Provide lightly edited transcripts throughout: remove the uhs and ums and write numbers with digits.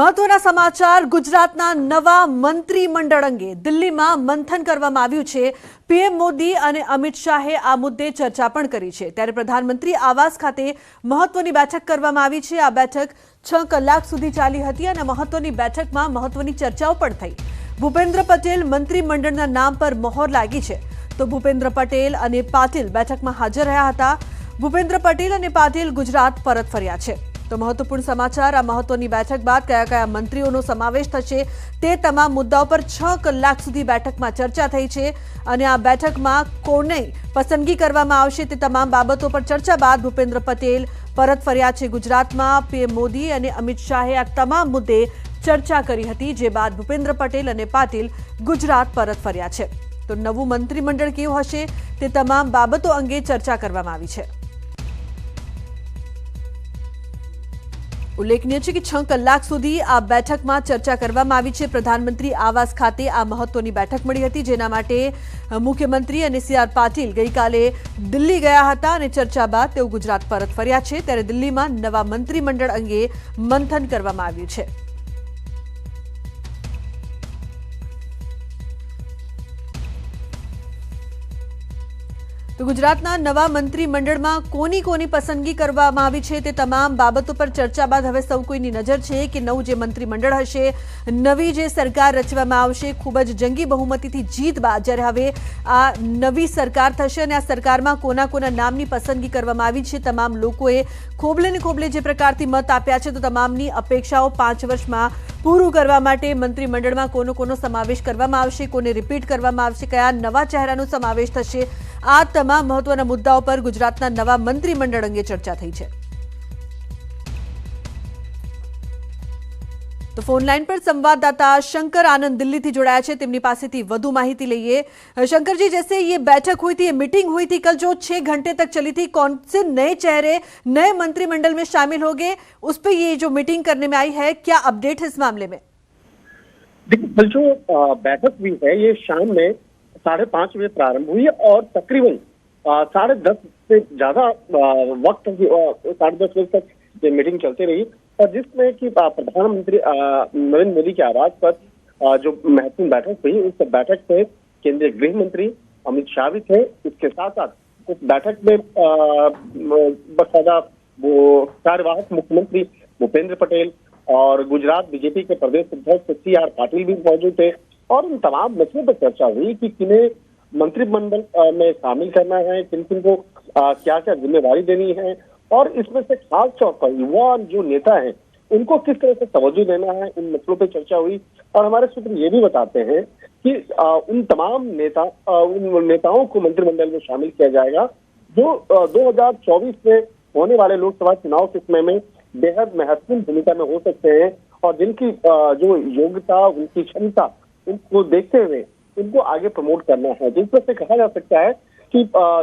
મહત્વના સમાચાર ગુજરાતના નવા મંત્રીમંડળ અંગે દિલ્હીમાં મંથન કરવામાં આવ્યું છે। પીએમ મોદી અને અમિત શાહે આ મુદ્દે ચર્ચા પણ કરી છે। ત્યારે પ્રધાનમંત્રી આવાસ ખાતે મહત્વની બેઠક કરવામાં આવી છે। આ બેઠક 6 કલાક સુધી ચાલી હતી અને મહત્વની બેઠકમાં મહત્વની ચર્ચાઓ પણ થઈ। ભૂપેન્દ્ર પટેલ મંત્રીમંડળના નામ પર મહોર લાગી છે તો ભૂપેન્દ્ર પટેલ અને પાટીલ બેઠકમાં હાજર રહ્યા હતા। ભૂપેન્દ્ર પટેલ અને પાટીલ ગુજરાત પરત ફર્યા છે। तो महत्वपूर्ण समाचार आ महत्वनी बैठक बाद कया कया मंत्रीओनो समावेश थशे ते तमाम मुद्दाओं पर 6 कलाक सुधी बैठक में चर्चा थई छे अने आ बैठक में कोने पसंदगी करवामां आवशे ते तमाम बाबतों पर चर्चा बाद भूपेन्द्र पटेल परत फर्या छे गुजरात में। पीएम मोदी अने अमित शाहे आ तमाम मुद्दे चर्चा करी हती जे बाद भूपेन्द्र पटेल अने पाटील गुजरात परत फर्या छे। तो नवुं मंत्रीमंडळ केवुं हशे ते तमाम बाबतों अंगे चर्चा करवामां आवी छे। उल्लेखनीय है कि 6 कलाक सुधी आ बैठक में चर्चा करवामां आवी छे। प्रधानमंत्री आवास खाते आ महत्वनी बैठक मळी हती जेना माटे मुख्यमंत्री अने सीआर पाटील गई काले दिल्ही गया हता अने चर्चा बाद तेओ गुजरात परत फर्या छे। त्यारे दिल्ही में नवा मंत्रीमंडळ अंगे मंथन करवामां आव्युं छे। तो गुजरातना नवा मंत्रीमंडळ में कोनी कोनी पसंदगी करवामां आवी छे ते तमाम बाबतों पर चर्चा बाद हवे सौ कोईनी नजर छे कि नवुं जे मंत्रीमंडळ हशे नवी जे सरकार रचवामां आवशे खूब ज जंगी बहुमतीथी जीत बाद ज्यारे हवे आ नवी सरकार थशे अने आ सरकारमां कोना कोना नामनी पसंदगी करवामां आवी छे। तमाम लोकोए खोबले ने खोबले जे प्रकारथी मत आप्या छे तो तमामनी अपेक्षाओ 5 वर्षमां पूरुं करवा माटे मंत्रीमंडळमां कोनो कोनो समावेश करवामां आवशे, कोने रिपीट करवामां आवशे, कया नवा चेहरानो समावेश थशे, आ तमाम महत्वना मुद्दाओं पर गुजरातना नवा मंत्रीमंडळ अंगे चर्चा थई छे। तो फोन लाइन पर संवाददाता शंकर आनंद दिल्ली थी जोड़ाया है, तेमनी पासेथी वधु माहिती लईए। शंकर जी, जैसे ये बैठक हुई थी, ये मीटिंग हुई थी कल जो 6 घंटे तक चली थी, कौन से नए चेहरे नए मंत्रिमंडल में शामिल हो गए, उस पर ये जो मीटिंग करने में आई है, क्या अपडेट है इस मामले में? देखिए, कल जो बैठक हुई है ये शाम में 5:30 बजे प्रारंभ हुई और तकरीबन 10:30 से ज्यादा वक्त 10:30 बजे तक ये मीटिंग चलती रही और जिसमें कि प्रधानमंत्री नरेंद्र मोदी के आवास पर जो महत्वपूर्ण बैठक हुई उस बैठक में केंद्रीय गृह मंत्री अमित शाह भी थे। इसके साथ साथ उस बैठक में बकायदा वो कार्यवाहक मुख्यमंत्री भूपेंद्र पटेल और गुजरात बीजेपी के प्रदेश अध्यक्ष सीआर पाटिल भी मौजूद थे और उन तमाम मसलों पर चर्चा हुई कि किन्हें मंत्रिमंडल में शामिल करना है, किन किन को क्या क्या जिम्मेवारी देनी है और इसमें से खास तौर पर युवा जो नेता हैं उनको किस तरह से तवज्जो देना है, इन मसलों पर चर्चा हुई। और हमारे सूत्र ये भी बताते हैं कि उन तमाम उन नेताओं को मंत्रिमंडल में शामिल किया जाएगा जो 2024 में होने वाले लोकसभा चुनाव के समय में बेहद महत्वपूर्ण भूमिका में हो सकते हैं और जिनकी जो योग्यता, उनकी क्षमता, उनको देखते हुए उनको आगे प्रमोट करना है। जिस तरह से कहा जा सकता है कि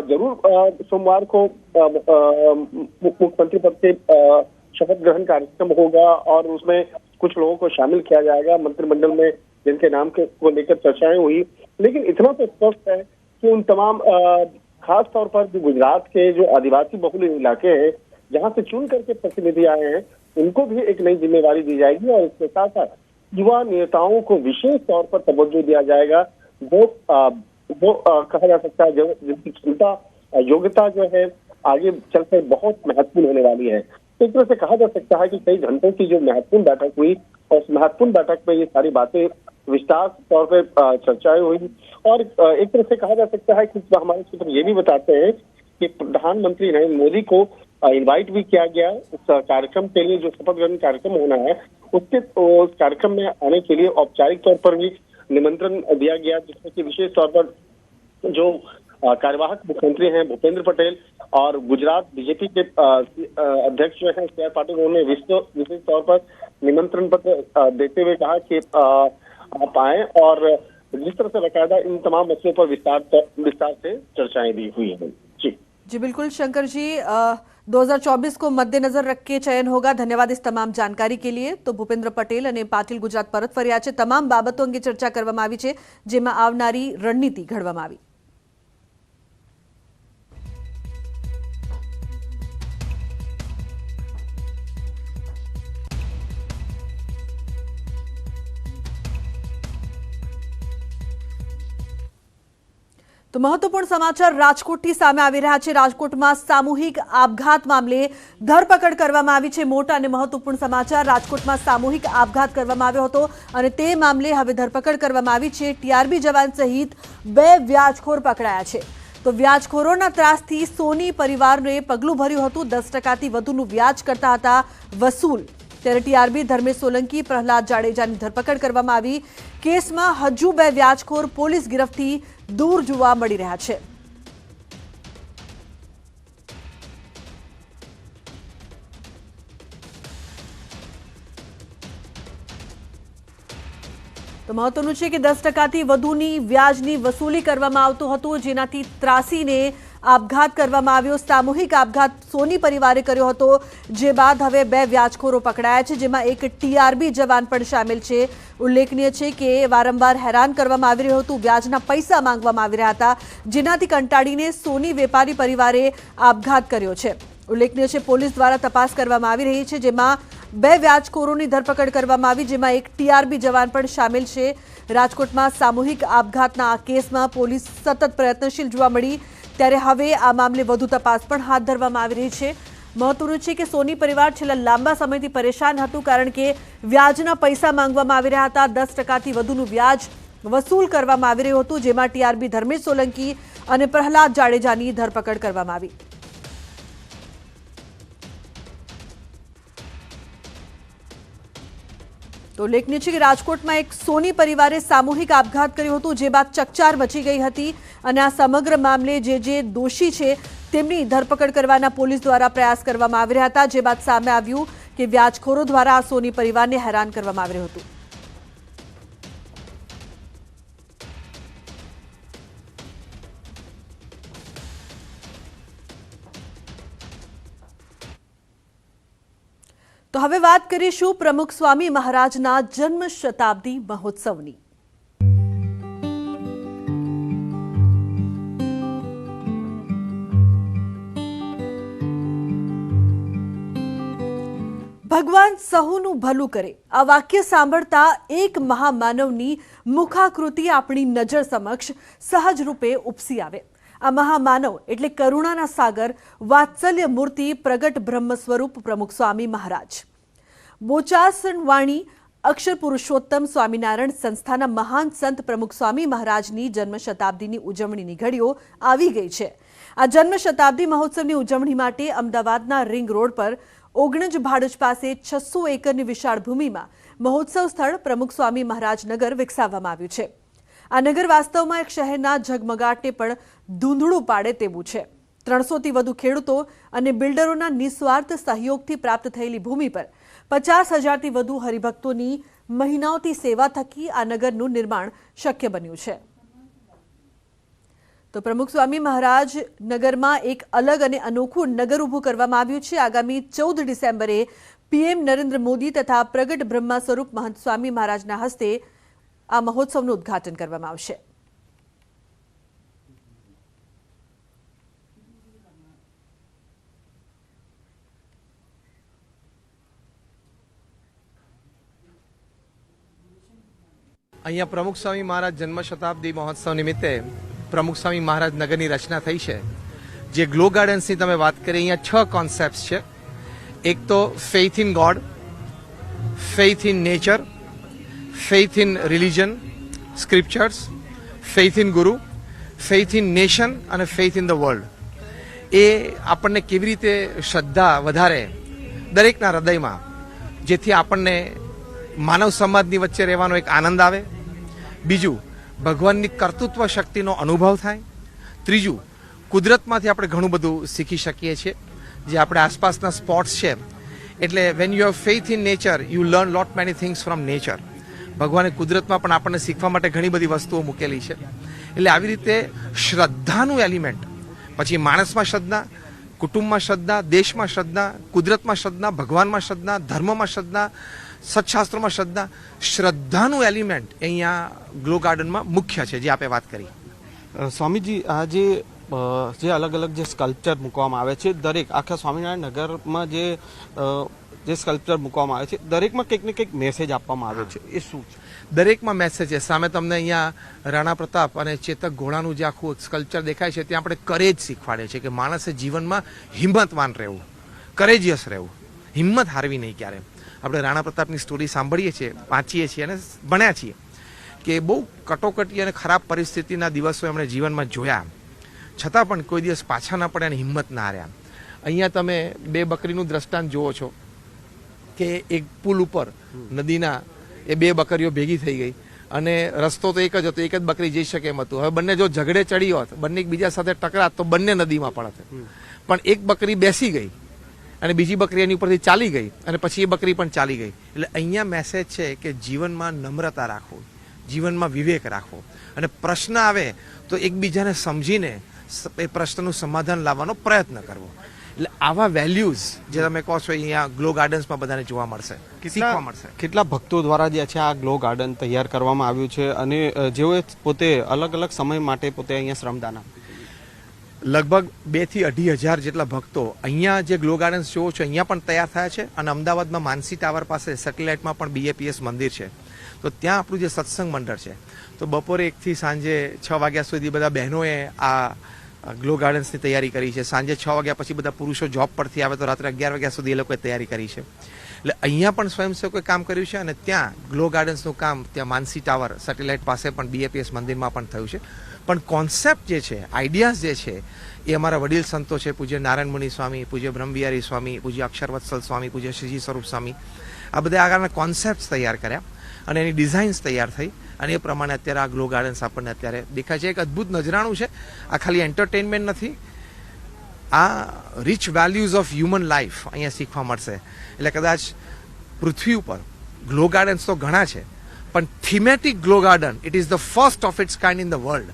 जरूर सोमवार को मुख्यमंत्री पद से शपथ ग्रहण कार्यक्रम होगा और उसमें कुछ लोगों को शामिल किया जाएगा मंत्रिमंडल में जिनके नाम को लेकर चर्चाएं हुई। लेकिन इतना तो स्पष्ट है कि उन तमाम खास तौर पर जो गुजरात के जो आदिवासी बहुल इलाके हैं जहां से चुन करके प्रतिनिधि आए हैं उनको भी एक नई जिम्मेवारी दी जाएगी और इसके साथ साथ युवा नेताओं को विशेष तौर पर तवज्जो दिया जाएगा वो कहा जा सकता है जिनकी क्षमता, योग्यता जो है आगे चलकर बहुत महत्वपूर्ण होने वाली है। तो एक तरह से कहा जा सकता है कि कई घंटों की जो महत्वपूर्ण बैठक हुई और उस महत्वपूर्ण बैठक में ये सारी बातें विस्तार तौर पर चर्चाएं हुई और एक तरह से कहा जा सकता है कि हमारे सूत्र ये भी बताते हैं कि प्रधानमंत्री नरेंद्र मोदी को इनवाइट भी किया गया उस कार्यक्रम के लिए जो शपथ ग्रहण कार्यक्रम होना है उस कार्यक्रम में आने के लिए औपचारिक तौर पर भी निमंत्रण दिया गया जिसमें कि विशेष तौर पर जो कार्यवाहक मुख्यमंत्री हैं भूपेंद्र पटेल और गुजरात बीजेपी के अध्यक्ष जो हैं सीआर पाटिल उन्होंने विशेष तौर पर निमंत्रण पत्र देते हुए कहा कि आप आए और जिस तरह से बाकायदा इन तमाम मसलों पर विस्तार से चर्चाएं भी हुई हैं। जी बिल्कुल शंकर जी, 2024 को मद्देनजर रख के चयन होगा। धन्यवाद इस तमाम जानकारी के लिए। तो भूपेंद्र पटेल અને પાટીલ ગુજરાત પરત ફર્યા છે। તમામ બાબતો અંગે ચર્ચા કરવામાં આવી છે જેમાં આવનારી રણનીતિ ઘડવામાં આવી। તો મહત્વપૂર્ણ સમાચાર રાજકોટથી સામે આવી રહ્યા છે। રાજકોટમાં સામૂહિક આપઘાત મામલે ધરપકડ કરવામાં આવી છે। મોટા અને મહત્વપૂર્ણ સમાચાર, રાજકોટમાં સામૂહિક આપઘાત કરવામાં આવ્યો હતો અને તે મામલે હવે ધરપકડ કરવામાં આવી છે। ટીઆરબી જવાન સહિત 2 વ્યાજખોર પકડાયા છે। તો વ્યાજખોરોના ત્રાસથી સોની પરિવારને પગલું ભર્યું હતું। 10%થી વધુનું વ્યાજ કરતા હતા વસૂલ। ત્યારે ટીઆરબી ધર્મેશ સોલંકી, પ્રહલાદ જાડેજાની ધરપકડ કરવામાં આવી। કેસમાં હજુ 2 વ્યાજખોર પોલીસ ગિરફથી દૂર જોવા મળી રહ્યા છે। તો મહત્વનું છે કે 10%થી વધુની વ્યાજની વસૂલી કરવામાં આવતું હતું, જેનાથી ત્રાસીને આપઘાત કરવામાં આવ્યો। સામૂહિક આપઘાત સોની પરિવારે કર્યો હતો, જે બાદ હવે 2 વ્યાજખોરો પકડાયા છે, જેમાં એક ટીઆરબી જવાન પણ સામેલ છે। ઉલ્લેખનીય છે કે વારંવાર હેરાન કરવામાં આવી રહ્યું હતું, વ્યાજના પૈસા માંગવામાં આવી રહ્યા હતા, જેનાથી કંટાળીને સોની વેપારી પરિવારે આપઘાત કર્યો છે। ઉલ્લેખનીય છે પોલીસ દ્વારા તપાસ કરવામાં આવી રહી છે, જેમાં 2 વ્યાજખોરોની ધરપકડ કરવામાં આવી, જેમાં એક ટીઆરબી જવાન પણ સામેલ છે। રાજકોટમાં સામૂહિક આપઘાતના આ કેસમાં પોલીસ સતત પ્રયત્નશીલ જોવા મળી, ત્યારે હવે આ મામલે વધુ તપાસ પણ હાથ ધરવામાં આવી રહી છે। મહત્વનું છે કે સોની પરિવાર છેલ્લા લાંબા સમયથી પરેશાન હતું, કારણ કે વ્યાજના પૈસા માંગવામાં આવી રહ્યા હતા। 10%થી વધુનું વ્યાજ વસૂલ કરવામાં આવી રહ્યું હતું, જેમાં ટીઆરબી ધર્મેશ સોલંકી અને પ્રહલાદ જાડેજાની ધરપકડ કરવામાં આવી। તો ઉલ્લેખનીય છે કે રાજકોટમાં એક સોની પરિવારે સામૂહિક આપઘાત કર્યો હતો, જે બાદ ચકચાર મચી ગઈ હતી અને આ સમગ્ર મામલે જે દોષી છે તેમની ધરપકડ કરવાના પોલીસ દ્વારા પ્રયાસ કરવામાં આવી રહ્યા હતા, જે બાદ સામે આવ્યું કે વ્યાજખોરો દ્વારા આ સોની પરિવારને હેરાન કરવામાં આવી રહ્યું હતું। તો હવે વાત કરીશું પ્રમુખ સ્વામી મહારાજના જન્મ શતાબ્દી મહોત્સવની। ભગવાન સહુનું ભલું કરે, આ વાક્ય સાંભળતા એક મહામાનવની મુખાકૃતિ આપણી નજર સમક્ષ સહજ રૂપે ઉપસી આવે। આ મહામાનવ એટલે કરુણાના સાગર, વાત્સલ્ય મૂર્તિ, પ્રગટ બ્રહ્મ સ્વરૂપ પ્રમુખ સ્વામી મહારાજ। બોચાસણ વાણી અક્ષર પુરુષોત્તમ સ્વામિનારાયણ સંસ્થાના મહાન સંત પ્રમુખ સ્વામી મહારાજની જન્મ શતાબ્દીની ઉજવણીની ઘડીઓ આવી ગઈ છે। આ જન્મ શતાબ્દી મહોત્સવની ઉજવણી માટે અમદાવાદના રિંગ રોડ પર ઓગણજ ભાડજ પાસે 600 એકરની વિશાળ ભૂમિમાં મહોત્સવ સ્થળ પ્રમુખ સ્વામી મહારાજ નગર વિકસાવવામાં આવ્યું છે। આ નગર વાસ્તવમાં એક શહેરના ઝગમગાટને પણ ધૂંધળું પાડે તેવું છે। 300થી વધુ ખેડૂતો અને બિલ્ડરોના નિસ્વાર્થ સહયોગથી પ્રાપ્ત થયેલી ભૂમિ પર 50,000થી વધુ હરિભક્તોની મહિનાઓથી સેવા થકી આ નગરનું નિર્માણ શક્ય બન્યું છે। તો પ્રમુખ સ્વામી મહારાજ નગરમાં એક અલગ અને અનોખું નગર ઊભું કરવામાં આવ્યું છે। આગામી 14 ડિસેમ્બરે પીએમ નરેન્દ્ર મોદી તથા પ્રગટ બ્રહ્મા સ્વરૂપ મહંત સ્વામી મહારાજના હસ્તે આ મહોત્સવનું ઉદ્ઘાટન કરવામાં આવશે। અહીંયા પ્રમુખ સ્વામી મહારાજ જન્મ શતાબ્દી મહોત્સવ નિમિત્તે પ્રમુખ સ્વામી મહારાજ નગરની રચના થઈ છે। જે ગ્લો ગાર્ડન્સની તમે વાત કરી, અહીંયા 6 કોન્સેપ્ટ છે। એક તો faith in God, faith in nature, faith in religion, scriptures, faith in guru, faith in nation અને ફેઇથ ઇન ધ વર્લ્ડ। એ આપણને કેવી રીતે શ્રદ્ધા વધારે દરેકના હૃદયમાં, જેથી આપણને માનવ સમાજની વચ્ચે રહેવાનો એક આનંદ આવે। બીજું, ભગવાનની કર્તૃત્વ શક્તિનો અનુભવ થાય। ત્રીજું, કુદરતમાંથી આપણે ઘણું બધું શીખી શકીએ છીએ, જે આપણે આસપાસના સ્પોટ્સ છે। એટલે when you have faith in nature, you learn lot many things from nature. ભગવાને કુદરતમાં પણ આપણને શીખવા માટે ઘણી બધી વસ્તુઓ મૂકેલી છે। એટલે આવી રીતે શ્રદ્ધાનું એલિમેન્ટ, પછી માણસમાં શ્રદ્ધા, કુટુંબમાં શ્રદ્ધા, દેશમાં શ્રદ્ધા, કુદરતમાં શ્રદ્ધા, ભગવાનમાં શ્રદ્ધા, ધર્મમાં શ્રદ્ધા, સત્શાસ્ત્રોમાં શ્રદ્ધા, શ્રદ્ધાનું એલિમેન્ટ અહીંયા ગ્લો ગાર્ડનમાં મુખ્ય છે, જે આપે વાત કરી। સ્વામીજી, આ જે જે અલગ અલગ જે સ્કલ્પચર મૂકવામાં આવે છે, દરેક આખા સ્વામિનારાયણ નગરમાં જે સ્કલ્પચર મૂકવામાં આવે છે દરેકમાં કંઈક ને કંઈક મેસેજ આપવામાં આવે છે, એ શું છે? દરેકમાં મેસેજ છે. સામે તમને અહીંયા રાણા પ્રતાપ અને ચેતક ઘોડાનું જે આખું સ્કલ્પચર દેખાય છે ત્યાં આપણે કરેજ શીખવાડે છે કે માણસે જીવનમાં હિંમતવાન રહેવું, કરેજિયસ રહેવું, હિંમત હારવી નહીં ક્યારે. આપણે રાણા પ્રતાપની સ્ટોરી સાંભળીએ છીએ, વાંચીએ છીએ અને ભણ્યા છીએ કે બહુ કટોકટી અને ખરાબ પરિસ્થિતિના દિવસો એમણે જીવનમાં જોયા, છતાં પણ કોઈ દિવસ પાછા ના પડે અને હિંમત ના હાર્યા. અહીંયા તમે 2 બકરીનું દ્રષ્ટાંત જુઓ છો કે એક પુલ ઉપર નદીના એ 2 બકરીઓ ભેગી થઈ ગઈ અને રસ્તો તો એક જ હતો, એક જ બકરી જઈ શકે એમ હતું. હવે બંને જો ઝઘડે ચડી હોત, બંને એકબીજા સાથે ટકરાત તો બંને નદીમાં પડત. પણ એક બકરી બેસી ગઈ અને બીજી બકરી એની ઉપરથી ચાલી ગઈ અને પછી એ બકરી પણ ચાલી ગઈ. એટલે અહીંયા મેસેજ છે કે જીવનમાં નમ્રતા રાખો, જીવનમાં વિવેક રાખો અને પ્રશ્ન આવે તો એકબીજાને સમજીને એ પ્રશ્નનું સમાધાન લાવવાનો પ્રયત્ન કરવો. એટલે આવા વેલ્યુઝ જે તમે કહો છો અહીંયા ગ્લો ગાર્ડન્સમાં બધાને જોવા મળશે, શીખવા મળશે. કેટલા ભક્તો દ્વારા જે છે આ ગ્લો ગાર્ડન તૈયાર કરવામાં આવ્યું છે અને જેઓએ પોતે અલગ અલગ સમય માટે પોતે અહીંયા શ્રમદાન આપ્યું? લગભગ 2 થી 2.5 હજાર જેટલા ભક્તો અહીંયા જે ગ્લો ગાર્ડન્સ જોવો છો અહીંયા પણ તૈયાર થયા છે અને અમદાવાદમાં માનસી ટાવર પાસે સેટેલાઇટમાં પણ BAPS મંદિર છે. તો ત્યાં આપણું જે સત્સંગ મંડળ છે તો બપોરે 1 થી સાંજે 6 વાગ્યા સુધી બધા બહેનોએ આ ગ્લો ગાર્ડન્સની તૈયારી કરી છે. સાંજે 6 વાગ્યા પછી બધા પુરુષો જોબ પરથી આવે તો રાત્રે 11 વાગ્યા સુધી એ લોકોએ તૈયારી કરી છે. એટલે અહીંયા પણ સ્વયંસેવકોએ કામ કર્યું છે અને ત્યાં ગ્લો ગાર્ડન્સનું કામ ત્યાં માનસી ટાવર સેટેલાઇટ પાસે પણ BAPS મંદિરમાં પણ થયું છે. પણ કોન્સેપ્ટ જે છે, આઈડિયાઝ જે છે એ અમારા વડીલ સંતો છે, પૂજ્ય નારાયણ મુનિ સ્વામી, પૂજ્ય બ્રહ્મવિહારી સ્વામી, પૂજ્ય અક્ષરવત્સલ સ્વામી, પૂજ્ય શ્રીજી સ્વરૂપ સ્વામી, આ બધા આગળના કોન્સેપ્ટ તૈયાર કર્યા અને એની ડિઝાઇન્સ તૈયાર થઈ અને એ પ્રમાણે અત્યારે આ ગ્લો ગાર્ડન્સ આપણને અત્યારે દેખાય છે. એક અદ્ભુત નજરાણું છે. આ ખાલી એન્ટરટેનમેન્ટ નથી, આ rich values of human life અહીંયા શીખવા મળશે. એટલે કદાચ પૃથ્વી ઉપર ગ્લો ગાર્ડન્સ તો ઘણા છે પણ thematic glow garden it is the first of its kind in the world.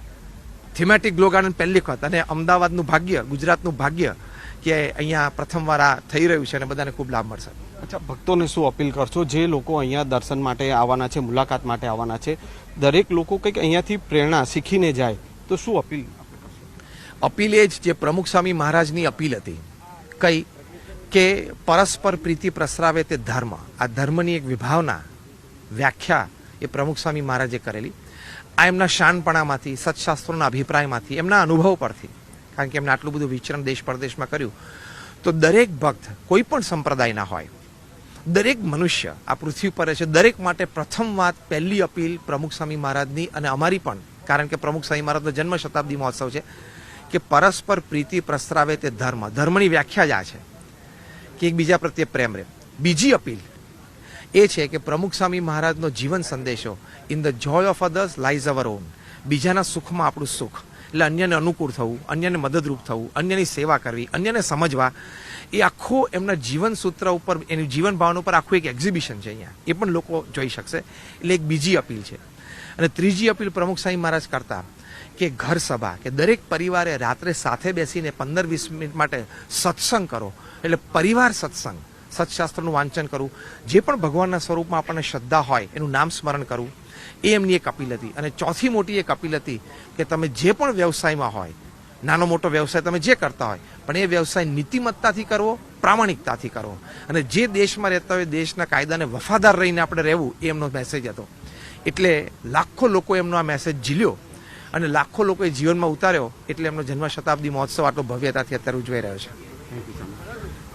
Thematic glow garden પહેલી વખત અને અમદાવાદનું ભાગ્ય, ગુજરાતનું ભાગ્ય કે અહીંયા પ્રથમવાર આ થઈ રહ્યું છે અને બધાને ખૂબ લાભ મળશે. અચ્છા, ભક્તોને શું અપીલ કરશો જે લોકો અહીંયા દર્શન માટે આવવાના છે, મુલાકાત માટે આવવાના છે, દરેક લોકો કંઈક અહીંયાથી પ્રેરણા શીખીને જાય તો શું અપીલ? અપીલ એ જ જે પ્રમુખ સ્વામી મહારાજની અપીલ હતી કઈ કે પરસ્પર પ્રીતિ પ્રસરાવે તે ધર્મ. આ ધર્મની એક વિભાવના વ્યાખ્યા એ પ્રમુખ સ્વામી મહારાજે કરેલી. આ એમના શાનપણામાંથી, સત્શાસ્ત્રોના અભિપ્રાયમાંથી, એમના અનુભવ પરથી, કારણ કે એમને આટલું બધું વિચરણ દેશ પરદેશમાં કર્યું. તો દરેક ભક્ત કોઈ પણ સંપ્રદાયના હોય, દરેક મનુષ્ય આ પૃથ્વી પર છે, દરેક માટે પ્રથમ વાત, પહેલી અપીલ પ્રમુખ સ્વામી મહારાજની અને અમારી પણ, કારણ કે પ્રમુખ સ્વામી મહારાજનો જન્મ શતાબ્દી મહોત્સવ છે, કે પરસ્પર પ્રીતિ પ્રસરાવે તે ધર્મ. ધર્મની વ્યાખ્યા જ આ છે કે એકબીજા પ્રત્યે પ્રેમ રહે. બીજી અપીલ એ છે કે પ્રમુખ સ્વામી મહારાજનો જીવન સંદેશો, in the Joy of others lies hour on. બીજાના સુખમાં આપણું સુખ, એટલે અન્યને અનુકૂળ થવું, અન્યને મદદરૂપ થવું, અન્યની સેવા કરવી, અન્યને સમજવા, એ આખો એમના જીવન સૂત્ર ઉપર, એની જીવન ભાવના ઉપર આખું એક એક્ઝિબિશન છે અહીંયા, એ પણ લોકો જોઈ શકશે. એટલે એક બીજી અપીલ છે. અને ત્રીજી અપીલ પ્રમુખ સ્વામી મહારાજ કરતા કે ઘર સભા, કે દરેક પરિવારે રાત્રે સાથે બેસીને 15-20 મિનિટ માટે સત્સંગ કરો. એટલે પરિવાર સત્સંગ, સત્શાસ્ત્રનું વાંચન કરવું, જે પણ ભગવાનના સ્વરૂપમાં આપણને શ્રદ્ધા હોય એનું નામ સ્મરણ કરવું, એ એમની એક અપીલ હતી. અને ચોથી મોટી એક અપીલ હતી કે તમે જે પણ વ્યવસાયમાં હોય, નાનો મોટો વ્યવસાય તમે જે કરતા હોય, પણ એ વ્યવસાય નીતિમત્તાથી કરવો, પ્રામાણિકતાથી કરવો, અને જે દેશમાં રહેતા હોય દેશના કાયદાને વફાદાર રહીને આપણે રહેવું, એ એમનો મેસેજ હતો. એટલે લાખો લોકો એમનો આ મેસેજ ઝીલ્યો અને લાખો લોકોએ જીવનમાં ઉતાર્યો. એટલે એમનો જન્મ શતાબ્દી મહોત્સવ આટલો ભવ્યતાથી અત્યારે ઉજવાઈ રહ્યો છે.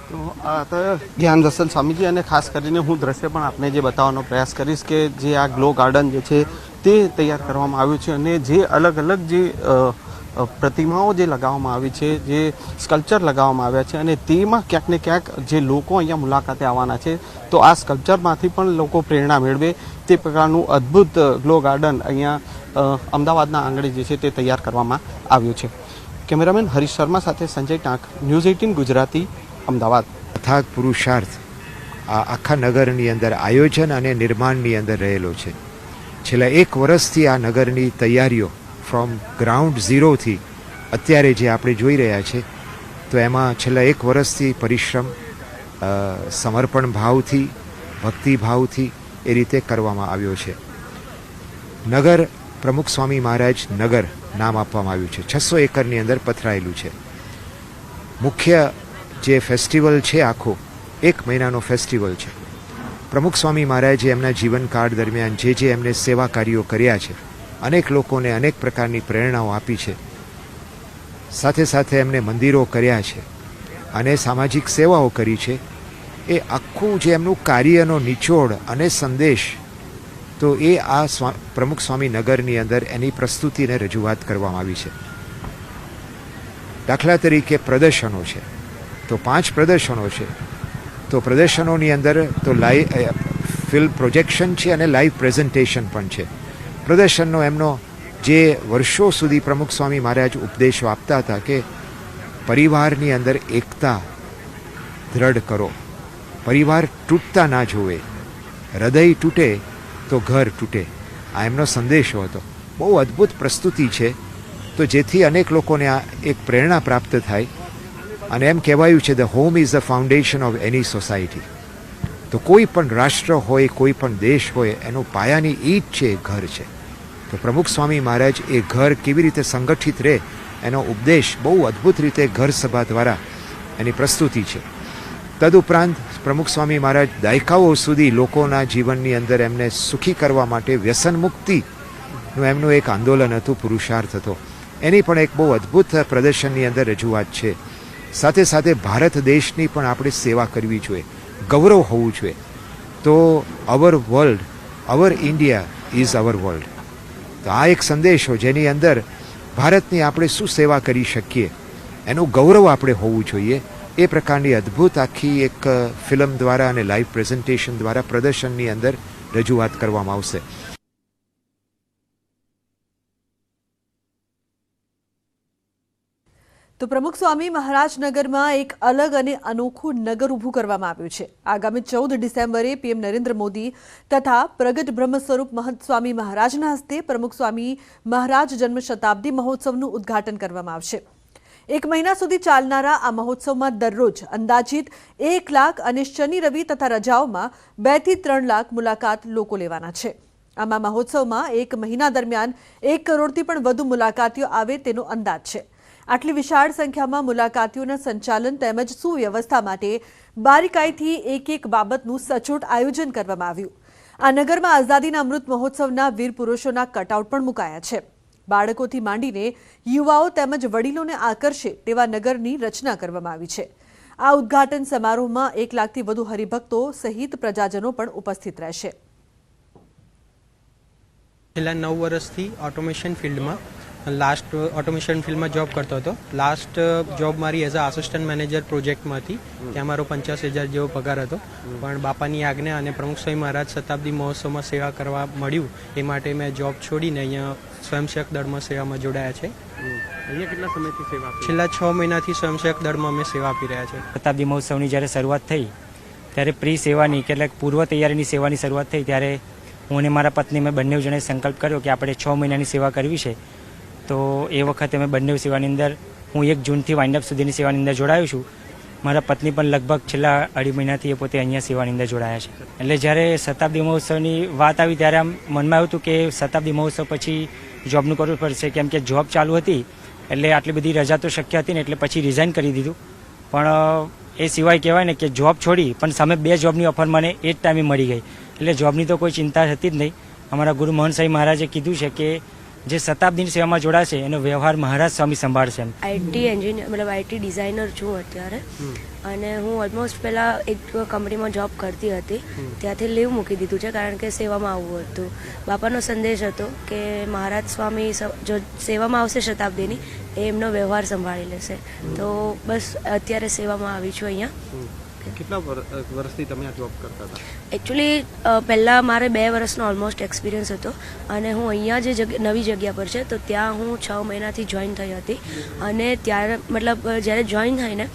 તો આ તો જ્ઞાન દર્શન સ્વામીજી, અને ખાસ કરીને હું દ્રશ્ય પણ આપને જે બતાવવાનો પ્રયાસ કરીશ કે જે આ ગ્લો ગાર્ડન જે છે તે તૈયાર કરવામાં આવ્યું છે અને જે અલગ અલગ જે પ્રતિમાઓ જે લગાવવામાં આવી છે, જે સ્કલ્પચર લગાવવામાં આવ્યા છે, અને તેમાં ક્યાંક ને ક્યાંક જે લોકો અહીંયા મુલાકાતે આવવાના છે તો આ સ્કલ્પચરમાંથી પણ લોકો પ્રેરણા મેળવે તે પ્રકારનું અદ્ભુત ગ્લો ગાર્ડન અહીંયા અમદાવાદના આંગણે જે છે તે તૈયાર કરવામાં આવ્યું છે. કેમેરામેન હરીશ શર્મા સાથે સંજય ટાંક, ન્યૂઝ 18 ગુજરાતી, અમદાવાદ. અથાગ પુરુષાર્થ આ આખા નગરની અંદર આયોજન અને નિર્માણની અંદર રહેલો છે. છેલ્લા 1 વર્ષથી આ નગરની તૈયારીઓ ફ્રોમ ગ્રાઉન્ડ ઝીરોથી અત્યારે જે આપણે જોઈ રહ્યા છે, તો એમાં છેલ્લા 1 વર્ષથી પરિશ્રમ, સમર્પણ ભાવથી, ભક્તિભાવથી એ રીતે કરવામાં આવ્યો છે. નગર પ્રમુખ સ્વામી મહારાજ નગર નામ આપવામાં આવ્યું છે. 600 એકરની અંદર પથરાયેલું છે. મુખ્ય જે ફેસ્ટિવલ છે આખો 1 મહિનાનો ફેસ્ટિવલ છે. પ્રમુખ સ્વામી મહારાજે એમના જીવનકાળ દરમિયાન જે એમને સેવા કાર્યો કર્યા છે, અનેક લોકોને અનેક પ્રકારની પ્રેરણાઓ આપી છે, સાથે સાથે એમને મંદિરો કર્યા છે અને સામાજિક સેવાઓ કરી છે. એ આખું જે એમનું કાર્યનો નિચોડ અને સંદેશ, તો એ આ પ્રમુખ સ્વામી નગરની અંદર એની પ્રસ્તુતિને રજૂઆત કરવામાં આવી છે. દાખલા તરીકે પ્રદર્શનો છે, તો 5 પ્રદર્શનો છે. તો પ્રદર્શનોની અંદર તો ફિલ્મ પ્રોજેક્શન છે અને લાઈવ પ્રેઝન્ટેશન પણ છે. પ્રદર્શનનો એમનો જે વર્ષો સુધી પ્રમુખ સ્વામી મહારાજ ઉપદેશો આપતા હતા કે પરિવારની અંદર એકતા દ્રઢ કરો, પરિવાર તૂટતા ના જોવે, હૃદય તૂટે તો ઘર તૂટે, આ એમનો સંદેશો હતો. બહુ અદ્ભુત પ્રસ્તુતિ છે. તો જેથી અનેક લોકોને આ એક પ્રેરણા પ્રાપ્ત થાય. અને એમ કહેવાયું છે the home is the foundation of any society. તો કોઈ પણ રાષ્ટ્ર હોય, કોઈ પણ દેશ હોય, એનું પાયાની ઈંટ છે એ ઘર છે. તો પ્રમુખ સ્વામી મહારાજ એ ઘર કેવી રીતે સંગઠિત રહે એનો ઉપદેશ બહુ અદ્ભુત રીતે ઘર સભા દ્વારા એની પ્રસ્તુતિ છે. તદુપરાંત પ્રમુખ સ્વામી મહારાજ દાયકાઓ સુધી લોકોના જીવનની અંદર એમને સુખી કરવા માટે વ્યસન મુક્તિનું એમનું એક આંદોલન હતું, પુરુષાર્થ હતો. એની પણ એક બહુ અદ્ભુત પ્રદર્શનની અંદર રજૂઆત છે. સાથે સાથે ભારત દેશની પણ આપણે સેવા કરવી જોઈએ, ગૌરવ હોવું જોઈએ. તો our world, our India is our world. તો આ એક સંદેશો જેની અંદર ભારતની આપણે શું સેવા કરી શકીએ એનું ગૌરવ આપણે હોવું જોઈએ. એ પ્રકારની અદ્ભુત આખી એક ફિલ્મ દ્વારા અને લાઈવ પ્રેઝન્ટેશન દ્વારા પ્રદર્શનની અંદર રજૂઆત કરવામાં આવશે. તો પ્રમુખ સ્વામી મહારાજ નગરમાં એક અલગ અને અનોખું નગર ઊભું કરવામાં આવ્યું છે. આગામી 14 ડિસેમ્બરે પીએમ નરેન્દ્ર મોદી તથા પ્રગટ બ્રહ્મ સ્વરૂપ મહંત સ્વામી મહારાજના હસ્તે પ્રમુખ સ્વામી મહારાજ જન્મ શતાબ્દી મહોત્સવનું ઉદ્ઘાટન કરવામાં આવશે. 1 મહિના સુધી ચાલનારા આ મહોત્સવમાં દરરોજ અંદાજિત 1 લાખ અને શનિ રવિ તથા રજાઓમાં 2 થી 3 લાખ મુલાકાત લોકો લેવાના છે. આમાં મહોત્સવમાં 1 મહિના દરમિયાન 1 કરોડથી પણ વધુ મુલાકાતીઓ આવે તેનો અંદાજ છે. આટલી વિશાળ સંખ્યામાં મુલાકાતીઓના સંચાલન તેમજ સુવ્યવસ્થા માટે બારીકાઈથી એક બાબતનું સચોટ આયોજન કરવામાં આવ્યું. આ નગરમાં આઝાદીના અમૃત મહોત્સવના વીર પુરુષોના કટઆઉટ પણ મુકાયા છે. બાળકોથી માંડીને યુવાઓ તેમજ વડીલોને આકર્ષે તેવા નગરની રચના કરવામાં આવી છે. આ ઉદ્ઘાટન સમારોહમાં 1 લાખથી વધુ હરિભક્તો સહિત પ્રજાજનો પણ ઉપસ્થિત રહેશે. છેલ્લા 9 વર્ષથી ઓટોમેશન ફિલ્ડમાં ઓટોમેશન ફિલ્ડમાં જોબ કરતો હતો. લાસ્ટ જોબ મારી એઝ અ આસિસ્ટન્ટ મેનેજર પ્રોજેક્ટમાં હતી. ત્યાં મારો 85,000 જેવો પગાર હતો. પણ બાપાની આજ્ઞા અને પ્રમુખ સ્વામી મહારાજ શતાબ્દી મહોત્સવમાં સેવા કરવા મળ્યું એ માટે મેં જોબ છોડીને અહીંયા સ્વયંસેવક દળમાં સેવામાં જોડાયા છે. અહીંયા કેટલા સમયથી સેવા આપી? છેલ્લા 6 મહિનાથી સ્વયંસેવક દળમાં અમે સેવા આપી રહ્યા છે. શતાબ્દી મહોત્સવની જ્યારે શરૂઆત થઈ ત્યારે પ્રી સેવાની કેટલાક પૂર્વ તૈયારીની સેવાની શરૂઆત થઈ ત્યારે હું અને મારા પત્ની મેં બંને જણે સંકલ્પ કર્યો કે આપણે 6 મહિનાની સેવા કરવી છે. તો એ વખતે અમે બંને સેવાની અંદર હું 1 જૂનથી વાઇન્ડઅપ સુધીની સેવાની અંદર જોડાયો છું. મારા પત્ની પણ લગભગ છેલ્લા 2.5 મહિનાથી એ પોતે અહીંયા સેવાની અંદર જોડાયા છે. એટલે જ્યારે શતાબ્દી મહોત્સવની વાત આવી ત્યારે આમ મનમાં આવ્યું હતું કે શતાબ્દી મહોત્સવ પછી જોબનું કરવું પડશે, કેમ કે જોબ ચાલુ હતી એટલે આટલી બધી રજા તો શક્ય હતી ને, એટલે પછી રિઝાઇન કરી દીધું. પણ એ સિવાય કહેવાય ને કે જોબ છોડી પણ સામે 2 જોબની ઓફર મને એ જ ટાઈમે મળી ગઈ. એટલે જોબની તો કોઈ ચિંતા હતી જ નહીં. અમારા ગુરુ મહંત સાહેબ મહારાજે કીધું છે કે જે શતાબ્દીની સેવામાં જોડાશે એનો વ્યવહાર મહારાજ સ્વામી સંભાળશે. આઈટી એન્જિનિયર મતલબ આઈટી ડિઝાઇનર છું અત્યારે. અને હું ઓલમોસ્ટ પહેલાં એક કંપનીમાં જોબ કરતી હતી, ત્યાંથી લીવ મૂકી દીધું છે કારણ કે સેવામાં આવવું હતું. બાપાનો સંદેશ હતો કે મહારાજ સ્વામી જો સેવામાં આવશે શતાબ્દીની એ એમનો વ્યવહાર સંભાળી લેશે. તો બસ અત્યારે સેવામાં આવી છું અહીંયા. કેટલા વર્ષથી તમે આ જોબ કરતા હતા? એકચ્યુઅલી પહેલાં મારે 2 વર્ષનો ઓલમોસ્ટ એક્સપિરિયન્સ હતો અને હું અહીંયા જે નવી જગ્યા પર છે તો ત્યાં હું 6 મહિનાથી જોઈન થઈ હતી. અને ત્યારે મતલબ જ્યારે જોઈન થઈને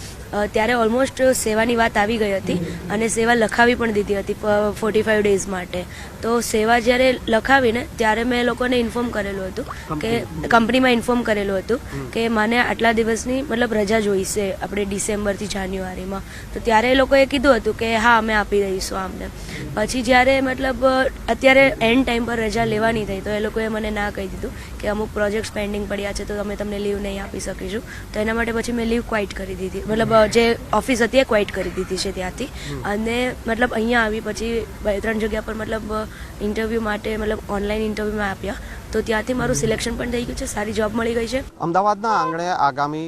ત્યારે ઓલમોસ્ટ સેવાની વાત આવી ગઈ હતી અને સેવા લખાવી પણ દીધી હતી 45 ડેઝ માટે. તો સેવા જ્યારે લખાવીને ત્યારે મેં લોકોને ઇન્ફોર્મ કરેલું હતું કે કંપનીમાં ઇન્ફોર્મ કરેલું હતું કે મને આટલા દિવસની મતલબ રજા જોઈશે આપણે ડિસેમ્બરથી જાન્યુઆરીમાં. તો ત્યારે એ લોકોએ કીધું હતું કે હા અમે આપી દઈશું આમને. પછી જ્યારે મતલબ અત્યારે એન્ડ ટાઈમ પર રજા લેવાની થઈ તો એ લોકોએ મને ના કહી દીધું કે અમુક પ્રોજેક્ટ્સ પેન્ડિંગ પડ્યા છે તો અમે તમને લીવ નહીં આપી શકીશું. તો એના માટે પછી મેં લીવ ક્વાઇટ કરી દીધી, મતલબ જે ઓફિસ હતી એ ક્વાઇટ કરી દીધી છે ત્યાંથી. અને મતલબ અહીંયા આવી પછી 2-3 જગ્યા પર મતલબ ઇન્ટરવ્યૂ માટે મતલબ ઓનલાઈન ઇન્ટરવ્યૂમાં આપ્યા તો ત્યાંથી મારું સિલેક્શન પણ થઈ ગયું છે, સારી જોબ મળી ગઈ છે. અમદાવાદના આંગણે આગામી